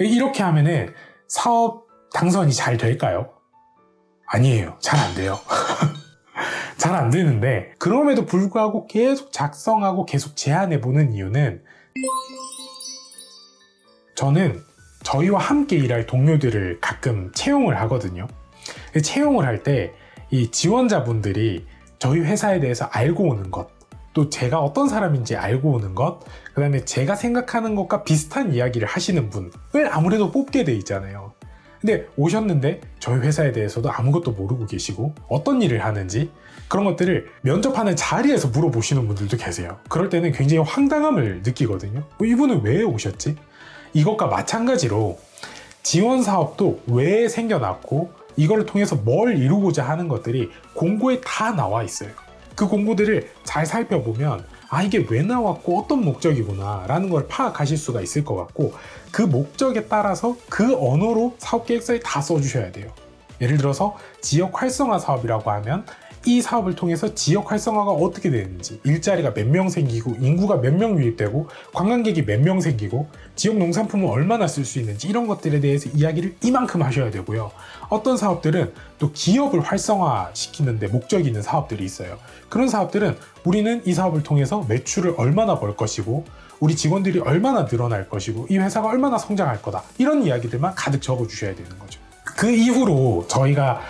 이렇게 하면은 사업 당선이 잘 될까요? 아니에요. 잘 안 돼요. 잘 안 되는데, 그럼에도 불구하고 계속 작성하고 계속 제안해보는 이유는, 저는 저희와 함께 일할 동료들을 가끔 채용을 하거든요. 채용을 할 때 이 지원자분들이 저희 회사에 대해서 알고 오는 것, 또 제가 어떤 사람인지 알고 오는 것, 그 다음에 제가 생각하는 것과 비슷한 이야기를 하시는 분을 아무래도 뽑게 돼 있잖아요. 근데 오셨는데 저희 회사에 대해서도 아무것도 모르고 계시고 어떤 일을 하는지 그런 것들을 면접하는 자리에서 물어보시는 분들도 계세요. 그럴 때는 굉장히 황당함을 느끼거든요. 이분은 왜 오셨지? 이것과 마찬가지로 지원 사업도 왜 생겨났고 이걸 통해서 뭘 이루고자 하는 것들이 공고에 다 나와 있어요. 그 공고들을 잘 살펴보면 이게 왜 나왔고 어떤 목적이구나 라는 걸 파악하실 수가 있을 것 같고, 그 목적에 따라서 그 언어로 사업계획서에 다 써주셔야 돼요. 예를 들어서 지역 활성화 사업이라고 하면 이 사업을 통해서 지역 활성화가 어떻게 되는지, 일자리가 몇 명 생기고 인구가 몇 명 유입되고 관광객이 몇 명 생기고 지역 농산품을 얼마나 쓸 수 있는지 이런 것들에 대해서 이야기를 이만큼 하셔야 되고요. 어떤 사업들은 또 기업을 활성화시키는데 목적이 있는 사업들이 있어요. 그런 사업들은 우리는 이 사업을 통해서 매출을 얼마나 벌 것이고 우리 직원들이 얼마나 늘어날 것이고 이 회사가 얼마나 성장할 거다, 이런 이야기들만 가득 적어 주셔야 되는 거죠. 그 이후로 저희가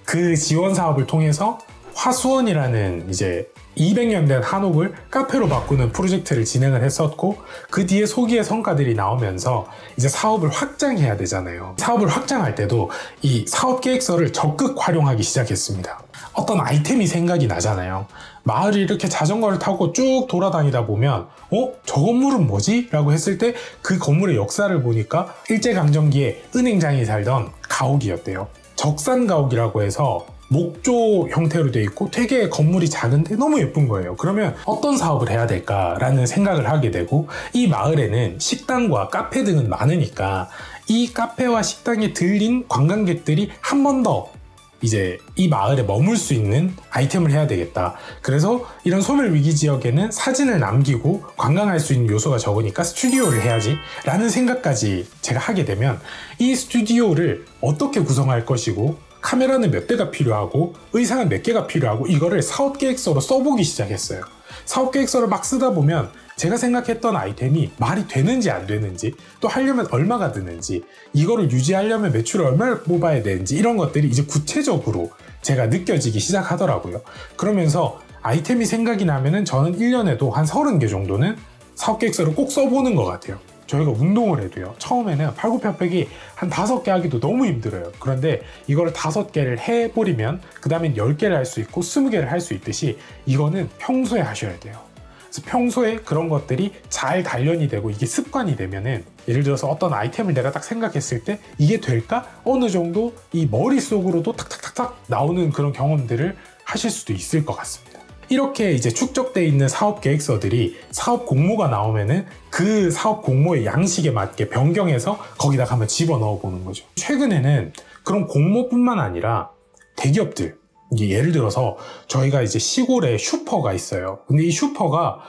그 지원 사업을 통해서 화수원이라는 이제 200년 된 한옥을 카페로 바꾸는 프로젝트를 진행을 했었고, 그 뒤에 소기의 성과들이 나오면서 이제 사업을 확장해야 되잖아요. 사업을 확장할 때도 이 사업 계획서를 적극 활용하기 시작했습니다. 어떤 아이템이 생각이 나잖아요. 마을을 이렇게 자전거를 타고 쭉 돌아다니다 보면 저 건물은 뭐지? 라고 했을 때 그 건물의 역사를 보니까 일제강점기에 은행장이 살던 가옥이었대요. 적산가옥이라고 해서 목조 형태로 되어 있고 되게 건물이 작은데 너무 예쁜 거예요. 그러면 어떤 사업을 해야 될까라는 생각을 하게 되고, 이 마을에는 식당과 카페 등은 많으니까 이 카페와 식당에 들린 관광객들이 한 번 더 이제 이 마을에 머물 수 있는 아이템을 해야 되겠다. 그래서 이런 소멸위기 지역에는 사진을 남기고 관광할 수 있는 요소가 적으니까 스튜디오를 해야지 라는 생각까지 제가 하게 되면, 이 스튜디오를 어떻게 구성할 것이고 카메라는 몇 대가 필요하고 의상은 몇 개가 필요하고 이거를 사업계획서로 써보기 시작했어요. 사업계획서를 막 쓰다 보면 제가 생각했던 아이템이 말이 되는지 안 되는지, 또 하려면 얼마가 드는지, 이거를 유지하려면 매출을 얼마를 뽑아야 되는지, 이런 것들이 이제 구체적으로 제가 느껴지기 시작하더라고요. 그러면서 아이템이 생각이 나면은 저는 1년에도 한 30개 정도는 사업계획서를 꼭 써보는 것 같아요. 저희가 운동을 해도요, 처음에는 팔굽혀펴기 한 5개 하기도 너무 힘들어요. 그런데 이거를 5개를 해버리면 그 다음엔 10개를 할 수 있고 20개를 할 수 있듯이 이거는 평소에 하셔야 돼요. 그래서 평소에 그런 것들이 잘 단련이 되고 이게 습관이 되면은, 예를 들어서 어떤 아이템을 내가 딱 생각했을 때 이게 될까? 어느 정도 이 머릿속으로도 탁탁탁탁 나오는 그런 경험들을 하실 수도 있을 것 같습니다. 이렇게 이제 축적되어 있는 사업 계획서들이 사업 공모가 나오면은 그 사업 공모의 양식에 맞게 변경해서 거기다가 한번 집어넣어 보는 거죠. 최근에는 그런 공모뿐만 아니라 대기업들, 예를 들어서 저희가 이제 시골에 슈퍼가 있어요. 근데 이 슈퍼가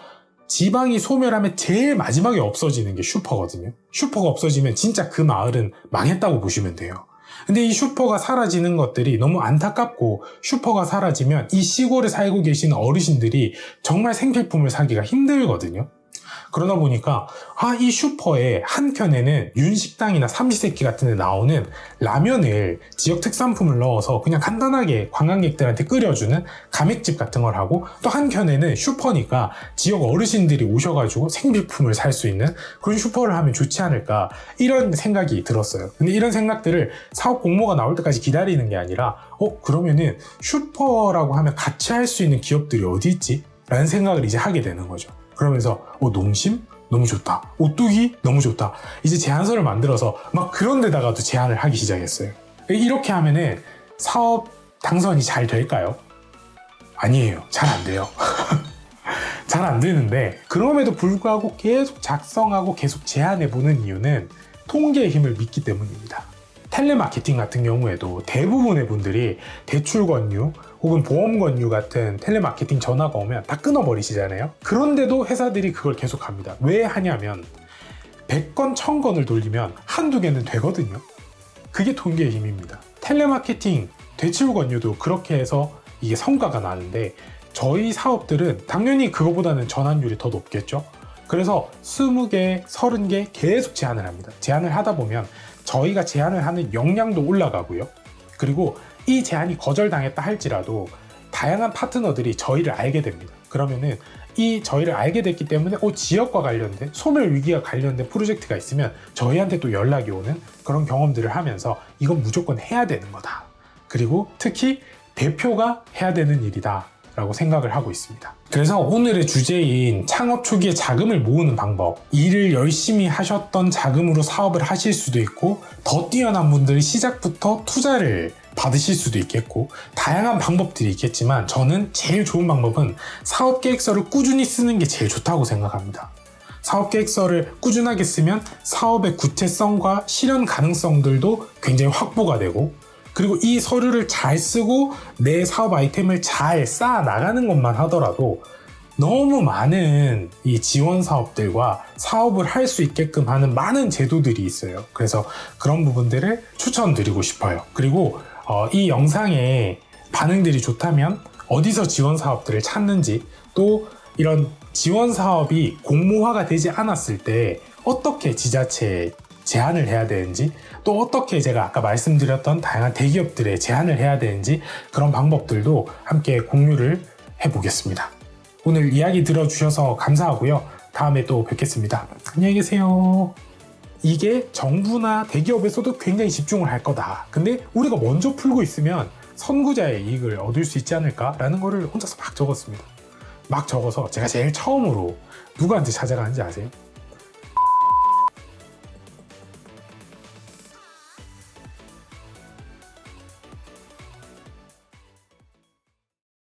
지방이 소멸하면 제일 마지막에 없어지는 게 슈퍼거든요. 슈퍼가 없어지면 진짜 그 마을은 망했다고 보시면 돼요. 근데 이 슈퍼가 사라지는 것들이 너무 안타깝고, 슈퍼가 사라지면 이 시골에 살고 계시는 어르신들이 정말 생필품을 사기가 힘들거든요. 그러다 보니까 이 슈퍼의 한켠에는 윤식당이나 삼시세끼 같은 데 나오는 라면을 지역 특산품을 넣어서 그냥 간단하게 관광객들한테 끓여주는 가맥집 같은 걸 하고, 또 한켠에는 슈퍼니까 지역 어르신들이 오셔가지고 생필품을 살 수 있는 그런 슈퍼를 하면 좋지 않을까, 이런 생각이 들었어요. 근데 이런 생각들을 사업 공모가 나올 때까지 기다리는 게 아니라 그러면은 슈퍼라고 하면 같이 할 수 있는 기업들이 어디 있지? 라는 생각을 이제 하게 되는 거죠. 그러면서 농심? 너무 좋다. 오뚜기? 너무 좋다. 이제 제안서를 만들어서 막 그런 데다가도 제안을 하기 시작했어요. 이렇게 하면은 사업 당선이 잘 될까요? 아니에요. 잘 안 돼요. 잘 안 되는데, 그럼에도 불구하고 계속 작성하고 계속 제안해보는 이유는 통계의 힘을 믿기 때문입니다. 텔레마케팅 같은 경우에도 대부분의 분들이 대출 권유 혹은 보험 권유 같은 텔레마케팅 전화가 오면 다 끊어버리시잖아요. 그런데도 회사들이 그걸 계속합니다. 왜 하냐면 100건, 1000건을 돌리면 한두 개는 되거든요. 그게 동기의 힘입니다. 텔레마케팅, 대치후 권유도 그렇게 해서 이게 성과가 나는데 저희 사업들은 당연히 그거보다는 전환율이 더 높겠죠. 그래서 20개, 30개 계속 제안을 합니다. 제안을 하다 보면 저희가 제안을 하는 역량도 올라가고요. 그리고 이 제안이 거절당했다 할지라도 다양한 파트너들이 저희를 알게 됩니다. 그러면은 이 저희를 알게 됐기 때문에 지역과 관련된 소멸 위기와 관련된 프로젝트가 있으면 저희한테 또 연락이 오는 그런 경험들을 하면서 이건 무조건 해야 되는 거다. 그리고 특히 대표가 해야 되는 일이다 라고 생각을 하고 있습니다. 그래서 오늘의 주제인 창업 초기에 자금을 모으는 방법, 일을 열심히 하셨던 자금으로 사업을 하실 수도 있고 더 뛰어난 분들이 시작부터 투자를 받으실 수도 있겠고 다양한 방법들이 있겠지만 저는 제일 좋은 방법은 사업계획서를 꾸준히 쓰는 게 제일 좋다고 생각합니다. 사업계획서를 꾸준하게 쓰면 사업의 구체성과 실현 가능성들도 굉장히 확보가 되고 그리고 이 서류를 잘 쓰고 내 사업 아이템을 잘 쌓아 나가는 것만 하더라도 너무 많은 이 지원 사업들과 사업을 할 수 있게끔 하는 많은 제도들이 있어요. 그래서 그런 부분들을 추천드리고 싶어요. 그리고 이 영상에 반응들이 좋다면 어디서 지원 사업들을 찾는지 또 이런 지원 사업이 공모화가 되지 않았을 때 어떻게 지자체에 제안을 해야 되는지 또 어떻게 제가 아까 말씀드렸던 다양한 대기업들에 제안을 해야 되는지 그런 방법들도 함께 공유를 해보겠습니다. 오늘 이야기 들어주셔서 감사하고요. 다음에 또 뵙겠습니다. 안녕히 계세요. 이게 정부나 대기업에서도 굉장히 집중을 할 거다. 근데 우리가 먼저 풀고 있으면 선구자의 이익을 얻을 수 있지 않을까라는 거를 혼자서 막 적었습니다. 막 적어서 제가 제일 처음으로 누구한테 찾아가는지 아세요?